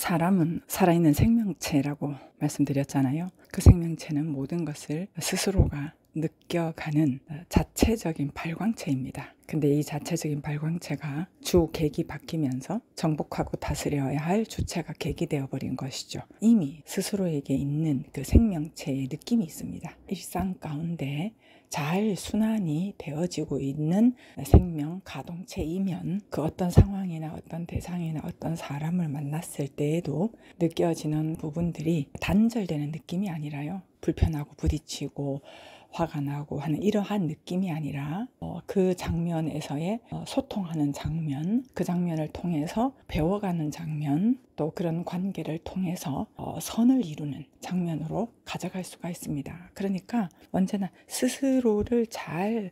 사람은 살아있는 생명체라고 말씀드렸잖아요. 그 생명체는 모든 것을 스스로가 느껴가는 자체적인 발광체입니다. 근데 이 자체적인 발광체가 주 객이 바뀌면서 정복하고 다스려야 할 주체가 객이 되어버린 것이죠. 이미 스스로에게 있는 그 생명체의 느낌이 있습니다. 일상 가운데 잘 순환이 되어지고 있는 생명 가동체이면 그 어떤 상황이나 어떤 대상이나 어떤 사람을 만났을 때에도 느껴지는 부분들이 단절되는 느낌이 아니라요, 불편하고 부딪히고 화가 나고 하는 이러한 느낌이 아니라 그 장면에서의 소통하는 장면, 그 장면을 통해서 배워가는 장면, 또 그런 관계를 통해서 선을 이루는 장면으로 가져갈 수가 있습니다. 그러니까 언제나 스스로를 잘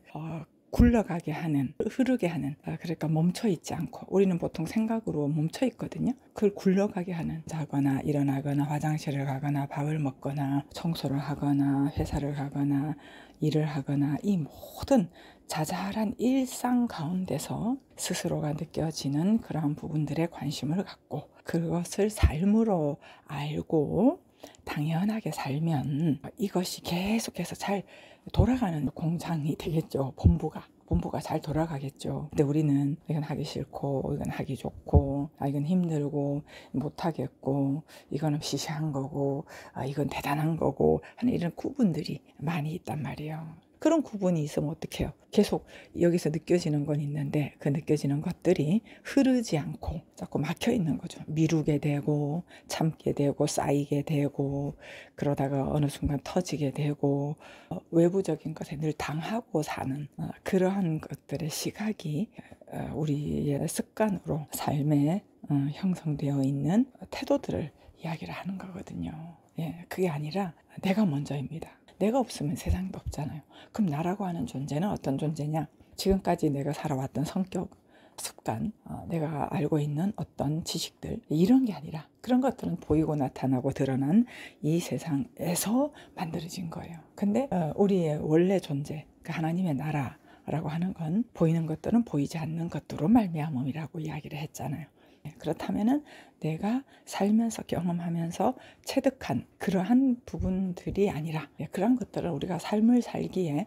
굴러가게 하는, 흐르게 하는, 그러니까 멈춰있지 않고, 우리는 보통 생각으로 멈춰있거든요. 그걸 굴러가게 하는, 자거나 일어나거나 화장실을 가거나 밥을 먹거나 청소를 하거나 회사를 가거나 일을 하거나 이 모든 자잘한 일상 가운데서 스스로가 느껴지는 그러한 부분들에 관심을 갖고 그것을 삶으로 알고 당연하게 살면 이것이 계속해서 잘 돌아가는 공장이 되겠죠. 본부가 잘 돌아가겠죠. 근데 우리는 이건 하기 싫고, 이건 하기 좋고, 이건 힘들고 못하겠고, 이거는 시시한 거고, 이건 대단한 거고 하는 이런 구분들이 많이 있단 말이에요. 그런 구분이 있으면 어떡해요? 계속 여기서 느껴지는 건 있는데 그 느껴지는 것들이 흐르지 않고 자꾸 막혀 있는 거죠. 미루게 되고 참게 되고 쌓이게 되고 그러다가 어느 순간 터지게 되고 외부적인 것에 늘 당하고 사는 그러한 것들의 시각이 우리의 습관으로 삶에 형성되어 있는 태도들을 이야기를 하는 거거든요. 예, 그게 아니라 내가 먼저입니다. 내가 없으면 세상도 없잖아요. 그럼 나라고 하는 존재는 어떤 존재냐? 지금까지 내가 살아왔던 성격, 습관, 내가 알고 있는 어떤 지식들, 이런 게 아니라 그런 것들은 보이고 나타나고 드러난 이 세상에서 만들어진 거예요. 근데 우리의 원래 존재, 그 하나님의 나라라고 하는 건 보이는 것들은 보이지 않는 것들로 말미암음이라고 이야기를 했잖아요. 그렇다면은 내가 살면서 경험하면서 체득한 그러한 부분들이 아니라 그런 것들을 우리가 삶을 살기에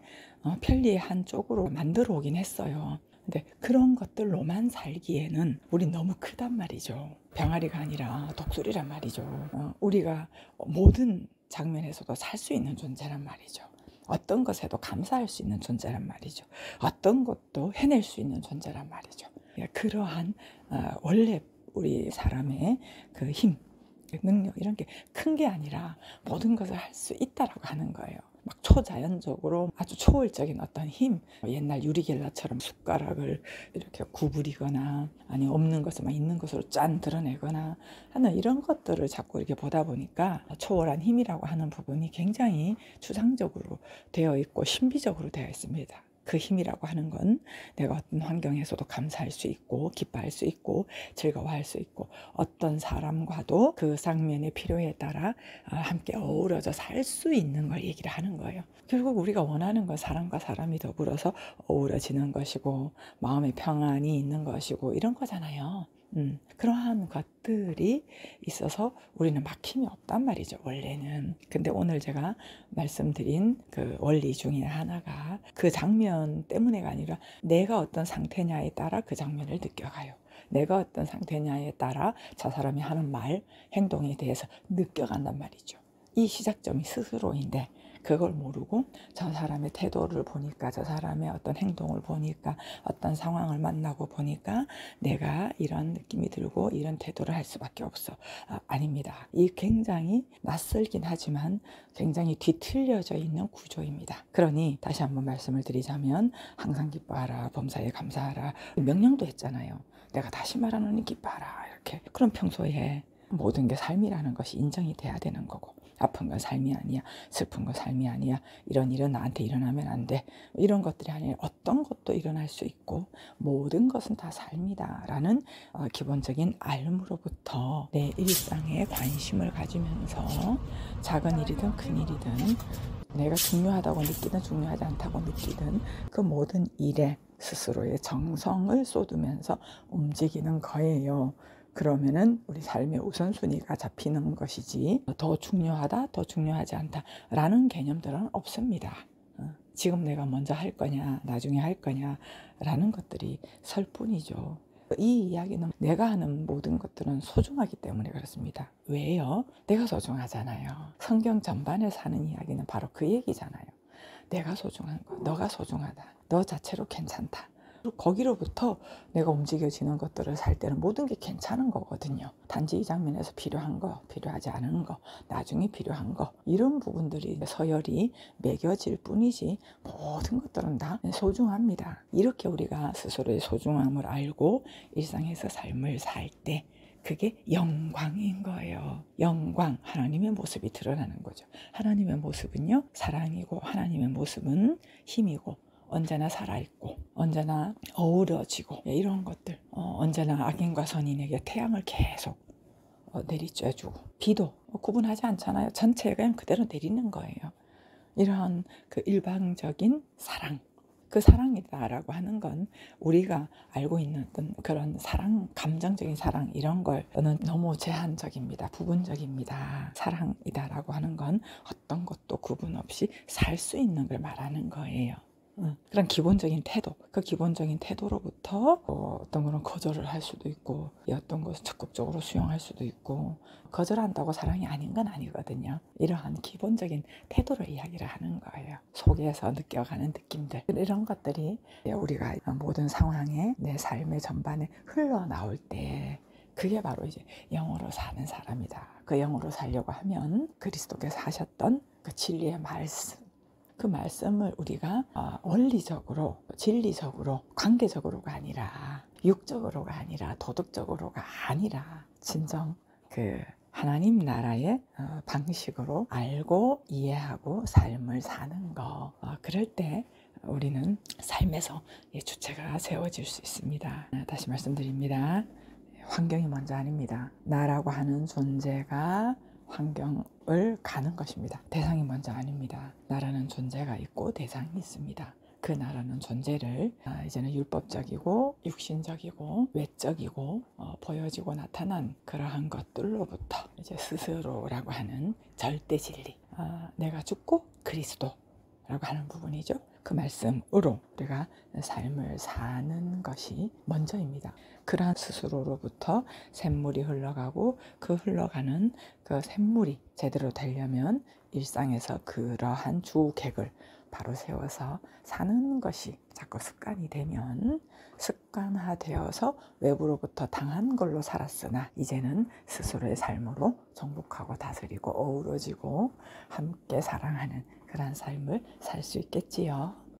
편리한 쪽으로 만들어 오긴 했어요. 근데 그런 것들로만 살기에는 우리 너무 크단 말이죠. 병아리가 아니라 독수리란 말이죠. 우리가 모든 장면에서도 살 수 있는 존재란 말이죠. 어떤 것에도 감사할 수 있는 존재란 말이죠. 어떤 것도 해낼 수 있는 존재란 말이죠. 그러한 원래 우리 사람의 그 힘, 능력 이런 게 큰 게 아니라 모든 것을 할 수 있다라고 하는 거예요. 막 초자연적으로 아주 초월적인 어떤 힘, 옛날 유리겔라처럼 숟가락을 이렇게 구부리거나 아니 없는 것을 막 있는 것으로 짠 드러내거나 하는 이런 것들을 자꾸 이렇게 보다 보니까 초월한 힘이라고 하는 부분이 굉장히 추상적으로 되어 있고 신비적으로 되어 있습니다. 그 힘이라고 하는 건 내가 어떤 환경에서도 감사할 수 있고 기뻐할 수 있고 즐거워할 수 있고 어떤 사람과도 그 장면의 필요에 따라 함께 어우러져 살 수 있는 걸 얘기를 하는 거예요. 결국 우리가 원하는 건 사람과 사람이 더불어서 어우러지는 것이고 마음의 평안이 있는 것이고 이런 거잖아요. 그러한 것들이 있어서 우리는 막힘이 없단 말이죠, 원래는. 근데 오늘 제가 말씀드린 그 원리 중에 하나가 그 장면 때문에가 아니라 내가 어떤 상태냐에 따라 그 장면을 느껴가요. 내가 어떤 상태냐에 따라 저 사람이 하는 말, 행동에 대해서 느껴간단 말이죠. 이 시작점이 스스로인데 그걸 모르고 저 사람의 태도를 보니까 저 사람의 어떤 행동을 보니까 어떤 상황을 만나고 보니까 내가 이런 느낌이 들고 이런 태도를 할 수밖에 없어. 아닙니다. 이 굉장히 낯설긴 하지만 굉장히 뒤틀려져 있는 구조입니다. 그러니 다시 한번 말씀을 드리자면 항상 기뻐하라, 범사에 감사하라 명령도 했잖아요. 내가 다시 말하노니 기뻐하라 이렇게. 그럼 평소에 모든 게 삶이라는 것이 인정이 돼야 되는 거고 아픈 건 삶이 아니야, 슬픈 건 삶이 아니야, 이런 일은 나한테 일어나면 안 돼, 이런 것들이 아니라 어떤 것도 일어날 수 있고 모든 것은 다 삶이다 라는 기본적인 알므로부터 내 일상에 관심을 가지면서 작은 일이든 큰 일이든 내가 중요하다고 느끼든 중요하지 않다고 느끼든 그 모든 일에 스스로의 정성을 쏟으면서 움직이는 거예요. 그러면은 우리 삶의 우선순위가 잡히는 것이지 더 중요하다, 더 중요하지 않다라는 개념들은 없습니다. 지금 내가 먼저 할 거냐, 나중에 할 거냐라는 것들이 설 뿐이죠. 이 이야기는 내가 하는 모든 것들은 소중하기 때문에 그렇습니다. 왜요? 내가 소중하잖아요. 성경 전반에서 하는 이야기는 바로 그 얘기잖아요. 내가 소중한 거, 너가 소중하다, 너 자체로 괜찮다. 거기로부터 내가 움직여지는 것들을 살 때는 모든 게 괜찮은 거거든요. 단지 이 장면에서 필요한 거, 필요하지 않은 거, 나중에 필요한 거, 이런 부분들이 서열이 매겨질 뿐이지 모든 것들은 다 소중합니다. 이렇게 우리가 스스로의 소중함을 알고 일상에서 삶을 살 때 그게 영광인 거예요. 영광, 하나님의 모습이 드러나는 거죠. 하나님의 모습은요, 사랑이고 하나님의 모습은 힘이고 언제나 살아있고 언제나 어우러지고 이런 것들, 언제나 악인과 선인에게 태양을 계속 내리쬐주고 비도 구분하지 않잖아요. 전체가 그냥 그대로 내리는 거예요. 이러한 그 일방적인 사랑, 그 사랑이다라고 하는 건 우리가 알고 있는 어떤 그런 사랑, 감정적인 사랑 이런 거는 너무 제한적입니다. 부분적입니다. 사랑이다라고 하는 건 어떤 것도 구분 없이 살 수 있는 걸 말하는 거예요. 그런 기본적인 태도, 그 기본적인 태도로부터 어떤 거는 거절을 할 수도 있고 어떤 것을 적극적으로 수용할 수도 있고 거절한다고 사랑이 아닌 건 아니거든요. 이러한 기본적인 태도를 이야기를 하는 거예요. 속에서 느껴가는 느낌들, 이런 것들이 우리가 모든 상황에 내 삶의 전반에 흘러나올 때 그게 바로 이제 영으로 사는 사람이다. 그 영으로 살려고 하면 그리스도께서 하셨던 그 진리의 말씀, 그 말씀을 우리가 원리적으로, 진리적으로, 관계적으로가 아니라 육적으로가 아니라 도덕적으로가 아니라 진정 그 하나님 나라의 방식으로 알고 이해하고 삶을 사는 거, 그럴 때 우리는 삶에서 주체가 세워질 수 있습니다. 다시 말씀드립니다. 환경이 먼저 아닙니다. 나라고 하는 존재가 환경을 가는 것입니다. 대상이 먼저 아닙니다. 나라는 존재가 있고 대상이 있습니다. 그 나라는 존재를 이제는 율법적이고 육신적이고 외적이고 보여지고 나타난 그러한 것들로부터 이제 스스로라고 하는 절대 진리, 내가 죽고 그리스도라고 하는 부분이죠. 그 말씀으로 우리가 삶을 사는 것이 먼저입니다. 그러한 스스로로부터 샘물이 흘러가고 그 흘러가는 그 샘물이 제대로 되려면 일상에서 그러한 주객을 바로 세워서 사는 것이 자꾸 습관이 되면 습관화되어서 외부로부터 당한 걸로 살았으나 이제는 스스로의 삶으로 정복하고 다스리고 어우러지고 함께 사랑하는 그런 삶을 살 수 있겠지요.